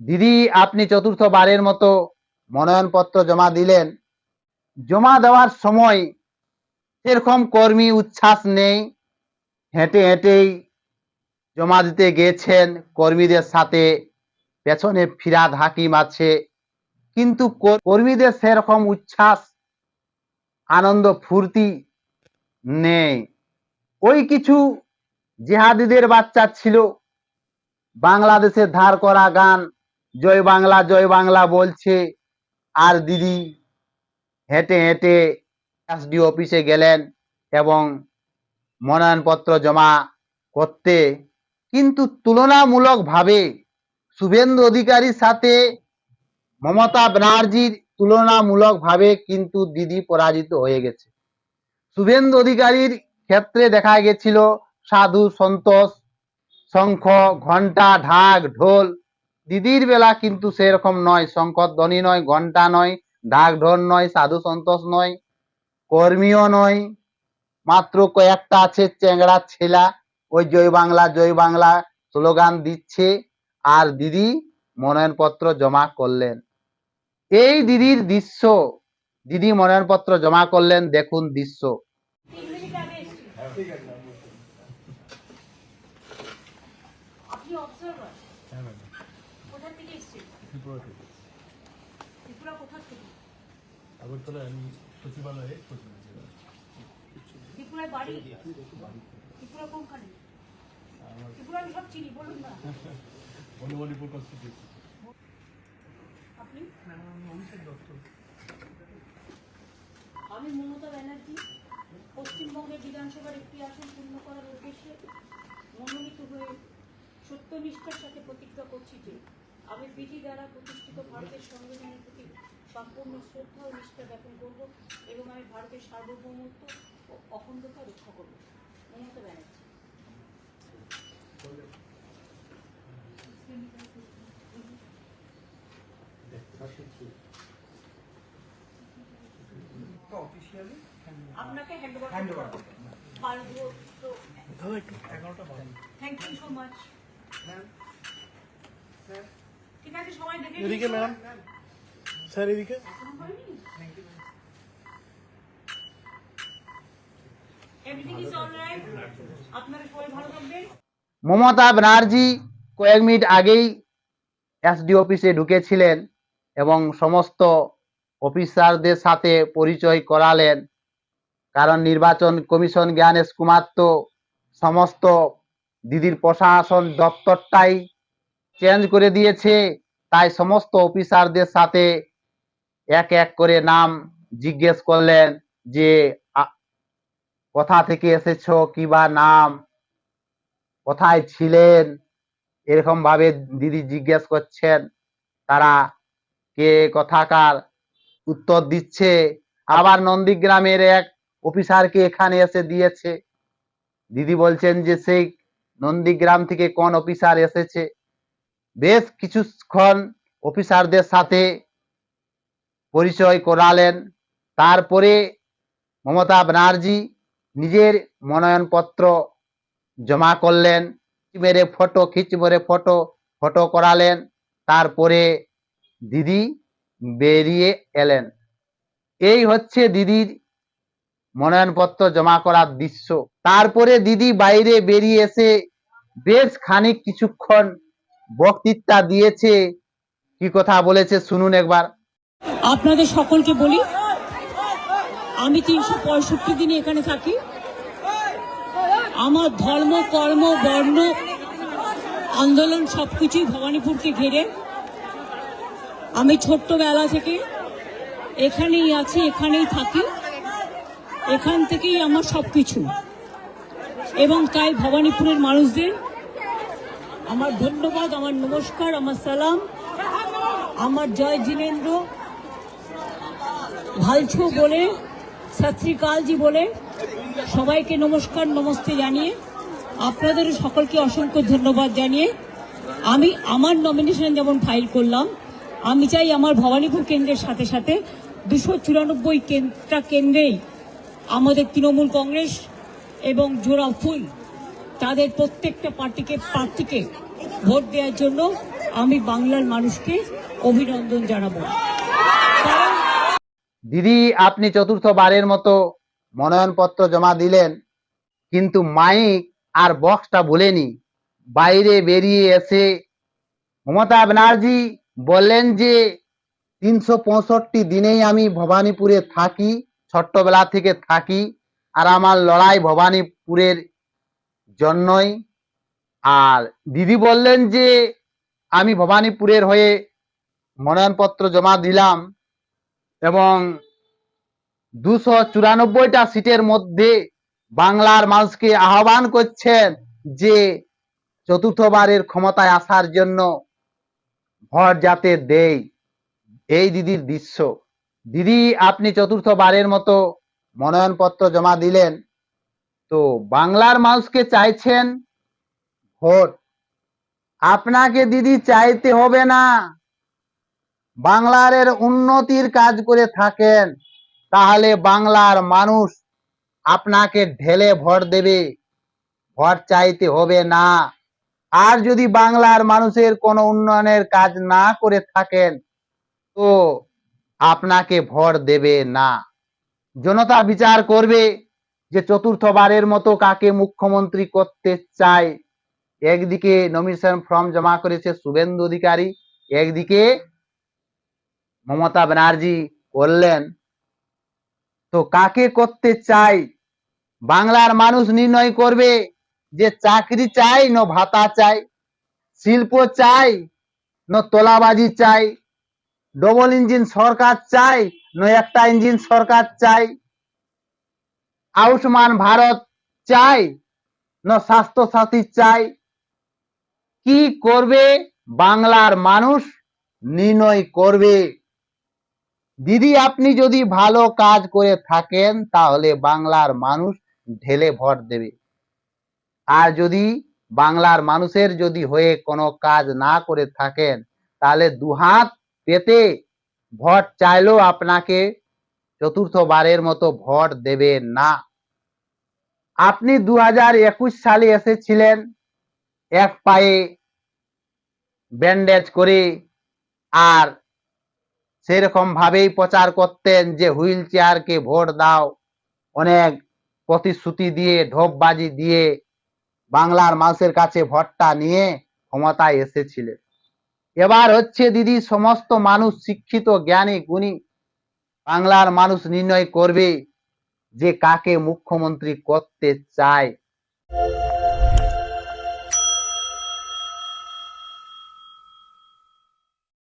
দিদি আপনি চতুর্থবারের মতো মনোনয়নপত্র জমা দিলেন। জমা দেওয়ার সময় সেরকম কর্মী উচ্ছ্বাস নেই, হেঁটে হেঁটেই জমা দিতে গেছেন, কর্মীদের সাথে পেছনে ফিরাদ হাকিম আছে, কিন্তু কর্মীদের সেরকম উচ্ছ্বাস আনন্দ ফুর্তি নেই। ওই কিছু জেহাদিদের বাচ্চা ছিল, বাংলাদেশের ধার করা গান জয় বাংলা বলছে, আর দিদি হেঁটে হেঁটে এসডি অফিসে গেলেন এবং মনোনয়নপত্র জমা করতে। কিন্তু তুলনামূলকভাবে শুভেন্দু অধিকারীর সাথে মমতা ব্যানার্জির তুলনামূলকভাবে কিন্তু দিদি পরাজিত হয়ে গেছে। শুভেন্দু অধিকারীর ক্ষেত্রে দেখা গেছিল সাধু সন্তোষ, শঙ্খ ঘন্টা ঢাক ঢোল। দিদির বেলা কিন্তু সেরকম নয়, শঙ্খধ্বনি নয়, ঘন্টা নয়, ঢাক ঢোল নয়, সাধু সন্তোষ নয়, কর্মীও নয়, মাত্র কয়েকটা আছে চেংড়া ছেলা, ওই জয় বাংলা স্লোগান দিচ্ছে, আর দিদি মনোনয়নপত্র জমা করলেন। এই দিদির দৃশ্য, দিদি মনোনয়নপত্র জমা করলেন, দেখুন দৃশ্য। আমি মমতা ব্যানার্জি পশ্চিমবঙ্গের বিধানসভার একটি আসন পূর্ণ করার উদ্দেশ্যে মনোনীত হয়ে সত্যনিষ্ঠার সাথে প্রতিজ্ঞা করছি যে আমি বিধি দ্বারা প্রতিষ্ঠিত ভারতের সংবিধানের প্রতি সম্পূর্ণ শ্রদ্ধা ও নিষ্ঠা জ্ঞাপন করব এবং আমি ভারতের সার্বভৌমত্ব ও অখণ্ডতা রক্ষা করব। মমতা ব্যানার্জি। আপনাকে হ্যান্ডওভার পারবো তো। Thank you so much. ঠিক আছে, সবাই দেখে এদিকে ম্যাডাম, স্যার এদিকে। এভরিথিং ইজ অলরাইট, আপনারা সবাই ভালো থাকবেন। মমতা ব্যানার্জি কয়েক মিনিট আগেই এসডি অফিসে ঢুকেছিলেন এবং সমস্ত অফিসারদের সাথে পরিচয় করালেন, কারণ নির্বাচন কমিশন জ্ঞানেশ কুমার তো সমস্ত দিদির প্রশাসন দপ্তরটাই চেঞ্জ করে দিয়েছে, তাই সমস্ত অফিসারদের সাথে এক এক করে নাম জিজ্ঞেস করলেন যে কোথা থেকে এসেছো, কিবা নাম, কোথায় ছিলেন, এরকম ভাবে দিদি জিজ্ঞেস করছেন। তারা কে কোথাকার উত্তর দিচ্ছে। আবার নন্দীগ্রামের এক অফিসারকে এখানে এসে দিয়েছে, দিদি বলছেন যে সেই নন্দীগ্রাম থেকে কোন অফিসার এসেছে। বেশ কিছুক্ষণ অফিসারদের সাথে পরিচয় করালেন, তারপরে মমতা ব্যানার্জি নিজের মনোনয়নপত্র জমা করলেন, খিচ মেরে ফটো করালেন, তারপরে দিদি বেরিয়ে এলেন। এই হচ্ছে দিদির মনোনয়নপত্র জমা করার দৃশ্য। তারপরে দিদি বাইরে বেরিয়ে এসে বেশ কিছুক্ষণ বক্তৃতা দিয়েছে। কি কথা বলেছে শুনুন একবার। আপনাদের সকলকে বলি, আমি 365 দিন এখানে থাকি। আমার ধর্ম, কর্ম, বর্ণ, আন্দোলন সবকিছুই ভবানীপুরকে ঘিরে। আমি ছোট্টবেলা থেকে এখানেই আছি, এখানেই থাকি, এখান থেকেই আমার সবকিছু। এবং তাই ভবানীপুরের মানুষদের আমার ধন্যবাদ, আমার নমস্কার, আমার সালাম, আমার জয় জিনেন্দ্র ভালছো বলে, সত শ্রী আকালজি বলে সবাইকে নমস্কার নমস্তে জানিয়ে আপনাদের সকলকে অসংখ্য ধন্যবাদ জানিয়ে আমি আমার নমিনেশন যেমন ফাইল করলাম, আমি চাই আমার ভবানীপুর কেন্দ্রের সাথে সাথে 294টা কেন্দ্রেই আমাদের তৃণমূল কংগ্রেস এবং জোড়া ফুল তাদের প্রত্যেকটা প্রার্থীকে ভোট দেওয়ার জন্য আমি বাংলার মানুষকে অভিনন্দন জানাবো। কারণ দিদি, আপনি চতুর্থবারের মতো মনোনয়নপত্র জমা দিলেন, কিন্তু মাইক আর বক্সটা ভুলেনি। বাইরে বেরিয়ে এসে মমতা ব্যানার্জি বললেন যে 365 দিনেই আমি ভবানীপুরে থাকি, ছোট্টবেলা থেকে থাকি, আর আমার লড়াই ভবানীপুরের জন্যই। আর দিদি বললেন যে আমি ভবানীপুরের হয়ে মনোনয়নপত্র জমা দিলাম এবং 294টা সিটের মধ্যে বাংলার মানুষকে আহ্বান করছেন যে চতুর্থবারের ক্ষমতায় আসার জন্য ভোট যাতে দেয়। এই দিদির দৃশ্য। দিদি, আপনি চতুর্থবারের মতো মনোনয়নপত্র জমা দিলেন, তো বাংলার মানুষকে চাইছেন ভোট। আপনাকে দিদি চাইতে হবে না, বাংলার উন্নতির কাজ করে থাকেন, তাহলে বাংলার মানুষ আপনাকে ঢেলে ভোট দেবে, ভোট চাইতে হবে না। আর যদি বাংলার মানুষের কোনো উন্নয়নের কাজ না করে থাকেন, তো আপনাকে ভোট দেবে না। জনতা বিচার করবে যে চতুর্থবারের মতো কাকে মুখ্যমন্ত্রী করতে চায়। একদিকে নমিনেশন ফর্ম জমা করেছে শুভেন্দু অধিকারী, একদিকে মমতা ব্যানার্জি করলেন। তো কাকে করতে চাই বাংলার মানুষ নির্ণয় করবে, যে চাকরি চাই না ভাতা চাই, শিল্প চাই না তোলাবাজি চাই, ডবল ইঞ্জিন সরকার চাই না একটা ইঞ্জিন সরকার চাই, আয়ুষ্মান ভারত চাই না স্বাস্থ্য সাথী চাই। কি করবে বাংলার মানুষ নির্ণয় করবে। দিদি, আপনি যদি ভালো কাজ করে থাকেন তাহলে বাংলার মানুষ ঢেলে ভোট দেবে। আর যদি বাংলার মানুষের যদি হয়ে কোনো কাজ না করে থাকেন, তাহলে দুহাত পেতে ভোট চাইলেও আপনাকে চতুর্থবারের মতো ভোট দেবে না। আপনি 2021 সালে এসেছিলেন এক পায়ে ব্যান্ডেজ করে, আর সেরকম ভাবেই প্রচার করতেন যে হুইল চেয়ারকে ভোট দাও, অনেক প্রতিশ্রুতি দিয়ে ঢোপবাজি দিয়ে বাংলার মানুষের কাছে ভোটটা নিয়ে ক্ষমতায় এসেছিলেন। এবার হচ্ছে দিদি, সমস্ত মানুষ শিক্ষিত জ্ঞানী গুণী, বাংলার মানুষ নির্ণয় করবে যে কাকে মুখ্যমন্ত্রী করতে চায়।